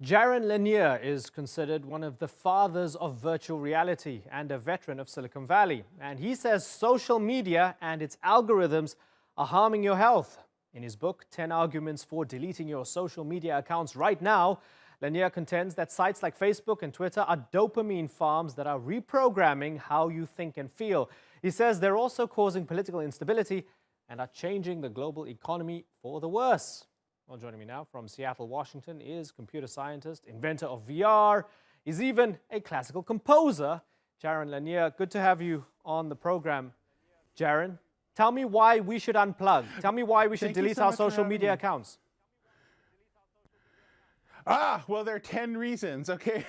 Jaron Lanier is considered one of the fathers of virtual reality and a veteran of Silicon Valley. And he says social media and its algorithms are harming your health. In his book, 10 Arguments for Deleting Your Social Media Accounts Right Now, Lanier contends that sites like Facebook and Twitter are dopamine farms that are reprogramming how you think and feel. He says they're also causing political instability and are changing the global economy for the worse. Well, joining me now from Seattle, Washington is computer scientist, inventor of VR, is even a classical composer, Jaron Lanier. Good to have you on the program, Jaron. Tell me why we should unplug. Tell me why we should delete our social media accounts. Well, there are 10 reasons, okay?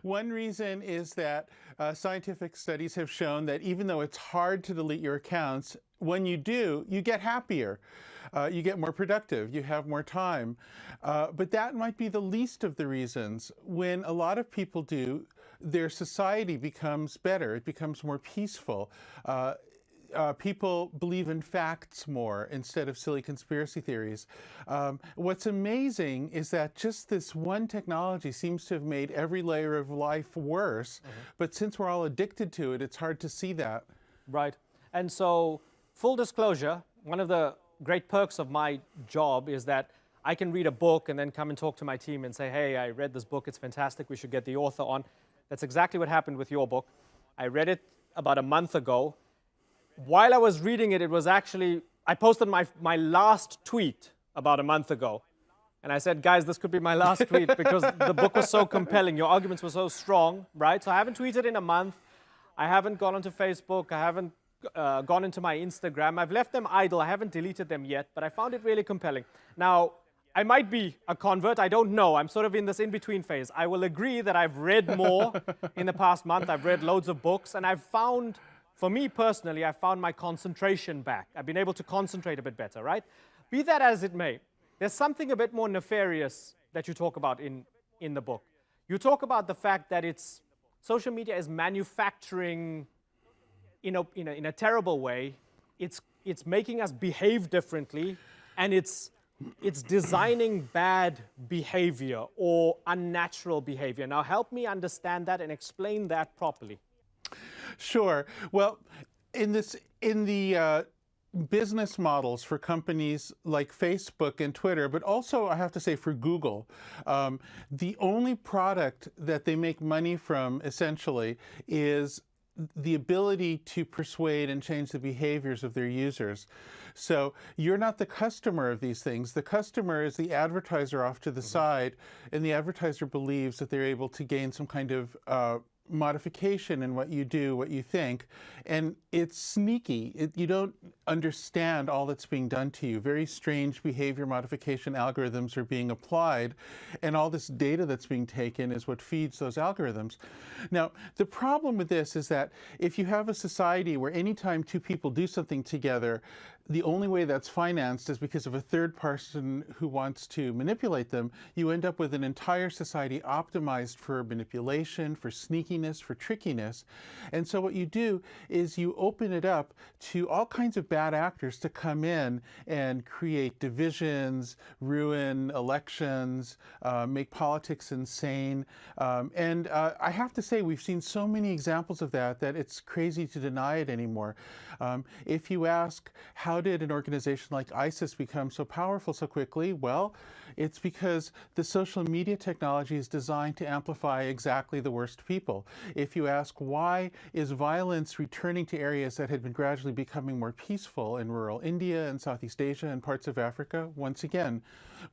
One reason is that scientific studies have shown that even though it's hard to delete your accounts, when you do, you get happier. You get more productive, you have more time. But that might be the least of the reasons. When a lot of people do, their society becomes better, it becomes more peaceful. People believe in facts more instead of silly conspiracy theories. What's amazing is that just this one technology seems to have made every layer of life worse, but since we're all addicted to it, it's hard to see that. Right. And so, full disclosure, one of the great perks of my job is that I can read a book and then come and talk to my team and say, hey, I read this book, it's fantastic, we should get the author on. That's exactly what happened with your book. I read it about a month ago. While I was reading it, it was actually, I posted my last tweet about a month ago. And I said, guys, this could be my last tweet because the book was so compelling. Your arguments were so strong, right? So I haven't tweeted in a month. I haven't gone onto Facebook. I haven't gone into my Instagram. I've left them idle. I haven't deleted them yet, but I found it really compelling. Now, I might be a convert. I don't know. I'm sort of in this in-between phase. I will agree that I've read more in the past month. I've read loads of books, and I've found, for me personally, I found my concentration back. I've been able to concentrate a bit better, right? Be that as it may, there's something a bit more nefarious that you talk about in the book. You talk about the fact that social media is manufacturing in a terrible way. It's making us behave differently, and it's designing bad behavior or unnatural behavior. Now help me understand that and explain that properly. Sure. Well, in the business models for companies like Facebook and Twitter, but also I have to say for Google, the only product that they make money from essentially is the ability to persuade and change the behaviors of their users. So you're not the customer of these things. The customer is the advertiser off to the side, and the advertiser believes that they're able to gain some kind of modification in what you do, what you think, and it's sneaky. You don't understand all that's being done to you. Very strange behavior modification algorithms are being applied, and all this data that's being taken is what feeds those algorithms. Now, the problem with this is that if you have a society where anytime two people do something together, the only way that's financed is because of a third person who wants to manipulate them, you end up with an entire society optimized for manipulation, for sneakiness, for trickiness. And so what you do is you open it up to all kinds of bad actors to come in and create divisions, ruin elections, make politics insane. And I have to say, we've seen so many examples of that it's crazy to deny it anymore. If you ask, how did an organization like ISIS become so powerful so quickly? Well, it's because the social media technology is designed to amplify exactly the worst people. If you ask, why is violence returning to areas that had been gradually becoming more peaceful in rural India and Southeast Asia and parts of Africa? Once again,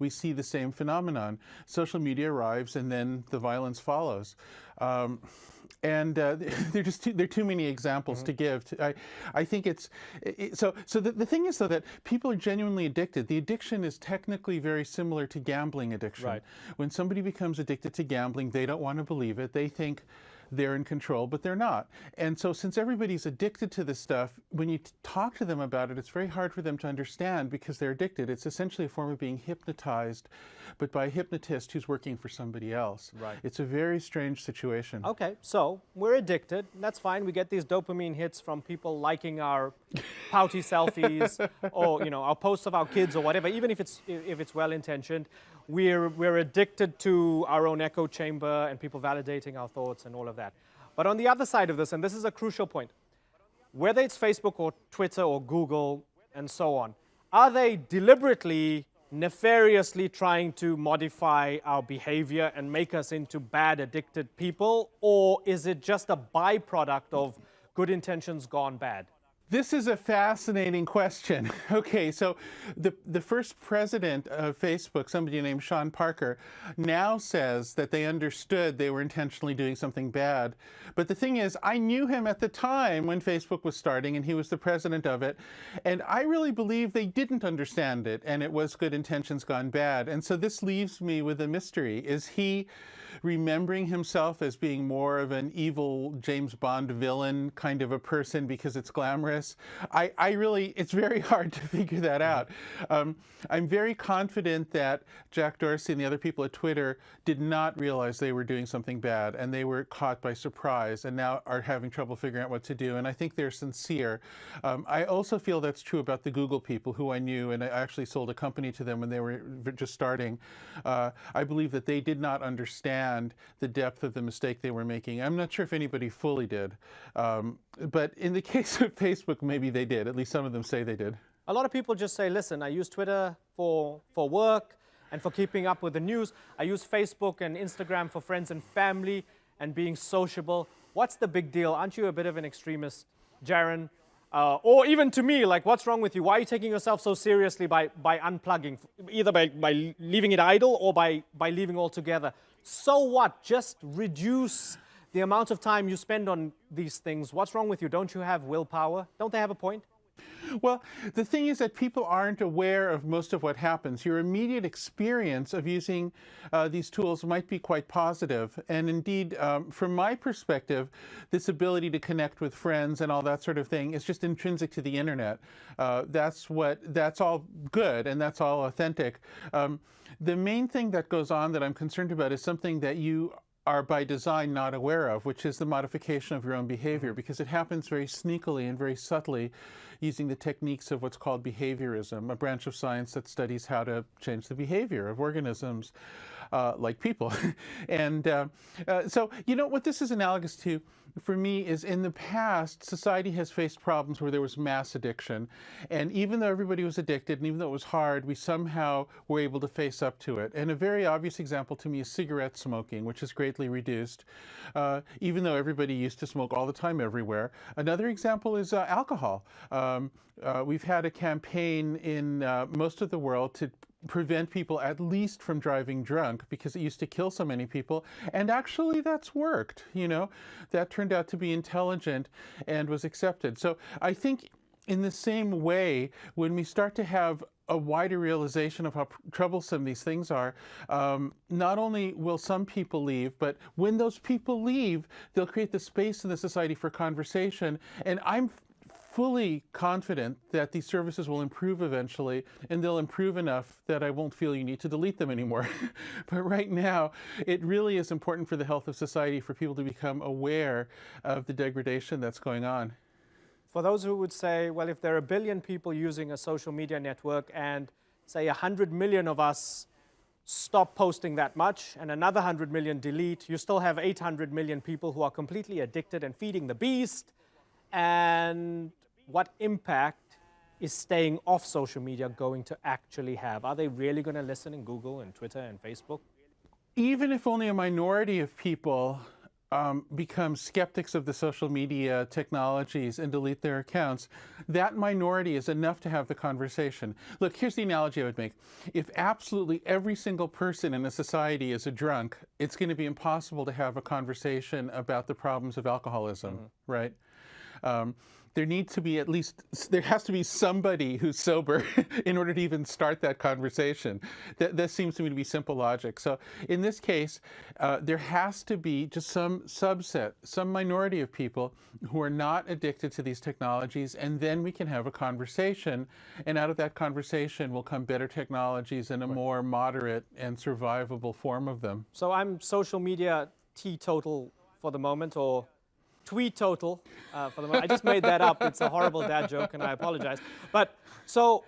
we see the same phenomenon. Social media arrives and then the violence follows. And there are too many examples to give. I think so the thing is, though, that people are genuinely addicted. The addiction is technically very similar to gambling addiction. Right. When somebody becomes addicted to gambling, they don't want to believe it. They think they're in control, but they're not. And so since everybody's addicted to this stuff, when you talk to them about it, it's very hard for them to understand because they're addicted. It's essentially a form of being hypnotized, but by a hypnotist who's working for somebody else. Right. It's a very strange situation. Okay, so we're addicted. That's fine. We get these dopamine hits from people liking our pouty selfies or our posts of our kids or whatever, even if it's well-intentioned. we're addicted to our own echo chamber and people validating our thoughts and all of that. But on the other side of this, and this is a crucial point, whether it's Facebook or Twitter or Google and so on, are they deliberately, nefariously trying to modify our behavior and make us into bad, addicted people? Or is it just a byproduct of good intentions gone bad? This is a fascinating question. Okay, so the first president of Facebook, somebody named Sean Parker, now says that they understood they were intentionally doing something bad. But the thing is, I knew him at the time when Facebook was starting and he was the president of it. And I really believe they didn't understand it and it was good intentions gone bad. And so this leaves me with a mystery. Is he remembering himself as being more of an evil James Bond villain kind of a person because it's glamorous? I really, it's very hard to figure that out. I'm very confident that Jack Dorsey and the other people at Twitter did not realize they were doing something bad and they were caught by surprise and now are having trouble figuring out what to do. And I think they're sincere. I also feel that's true about the Google people who I knew, and I actually sold a company to them when they were just starting. I believe that they did not understand the depth of the mistake they were making. I'm not sure if anybody fully did. But in the case of Facebook, maybe they did. At least some of them say they did. A lot of people just say, listen, I use Twitter for work and for keeping up with the news. I use Facebook and Instagram for friends and family and being sociable. What's the big deal? Aren't you a bit of an extremist, Jaren? Or even to me, like, what's wrong with you? Why are you taking yourself so seriously by unplugging, either by leaving it idle or by leaving altogether? So what? Just reduce the amount of time you spend on these things. What's wrong with you? Don't you have willpower? Don't they have a point? Well, the thing is that people aren't aware of most of what happens. Your immediate experience of using these tools might be quite positive. And indeed, from my perspective, this ability to connect with friends and all that sort of thing is just intrinsic to the internet. That's all good and that's all authentic. The main thing that goes on that I'm concerned about is something that you are by design not aware of, which is the modification of your own behavior, because it happens very sneakily and very subtly using the techniques of what's called behaviorism, a branch of science that studies how to change the behavior of organisms like people. And so, you know, what this is analogous to for me is in the past, society has faced problems where there was mass addiction. And even though everybody was addicted, and even though it was hard, we somehow were able to face up to it. And a very obvious example to me is cigarette smoking, which is greatly reduced, even though everybody used to smoke all the time everywhere. Another example is alcohol. We've had a campaign in most of the world to prevent people at least from driving drunk because it used to kill so many people. And actually that's worked, you know. That turned out to be intelligent and was accepted. So I think in the same way, when we start to have a wider realization of how troublesome these things are, not only will some people leave, but when those people leave, they'll create the space in the society for conversation. And I'm fully confident that these services will improve eventually, and they'll improve enough that I won't feel you need to delete them anymore. But right now, it really is important for the health of society for people to become aware of the degradation that's going on. For those who would say, well, if there are 1 billion people using a social media network and say 100 million of us stop posting that much and another 100 million delete, you still have 800 million people who are completely addicted and feeding the beast. And what impact is staying off social media going to actually have? Are they really going to listen in Google and Twitter and Facebook? Even if only a minority of people become skeptics of the social media technologies and delete their accounts, that minority is enough to have the conversation. Look, here's the analogy I would make. If absolutely every single person in a society is a drunk, it's going to be impossible to have a conversation about the problems of alcoholism, right? There needs to be there has to be somebody who's sober in order to even start that conversation. That seems to me to be simple logic. So in this case, there has to be just some subset, some minority of people who are not addicted to these technologies, and then we can have a conversation, and out of that conversation will come better technologies and a more moderate and survivable form of them. So I'm social media teetotal for the moment, or tweet total for the moment. I just made that up. It's a horrible dad joke, and I apologize. But so,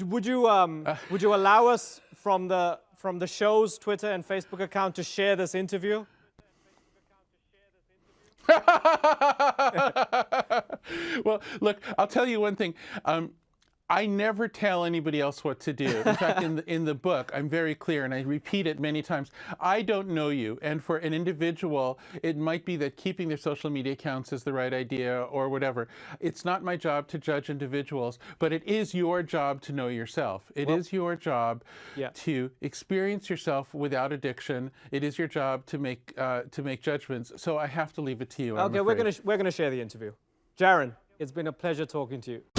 would you allow us from from the show's Twitter and Facebook account to share this interview? Well, look, I'll tell you one thing. I never tell anybody else what to do. In fact, in the book, I'm very clear, and I repeat it many times. I don't know you, and for an individual, it might be that keeping their social media accounts is the right idea or whatever. It's not my job to judge individuals, but it is your job to know yourself. It is your job to experience yourself without addiction. It is your job to make judgments. So I have to leave it to you. Okay, we're gonna share the interview. Jaren, it's been a pleasure talking to you.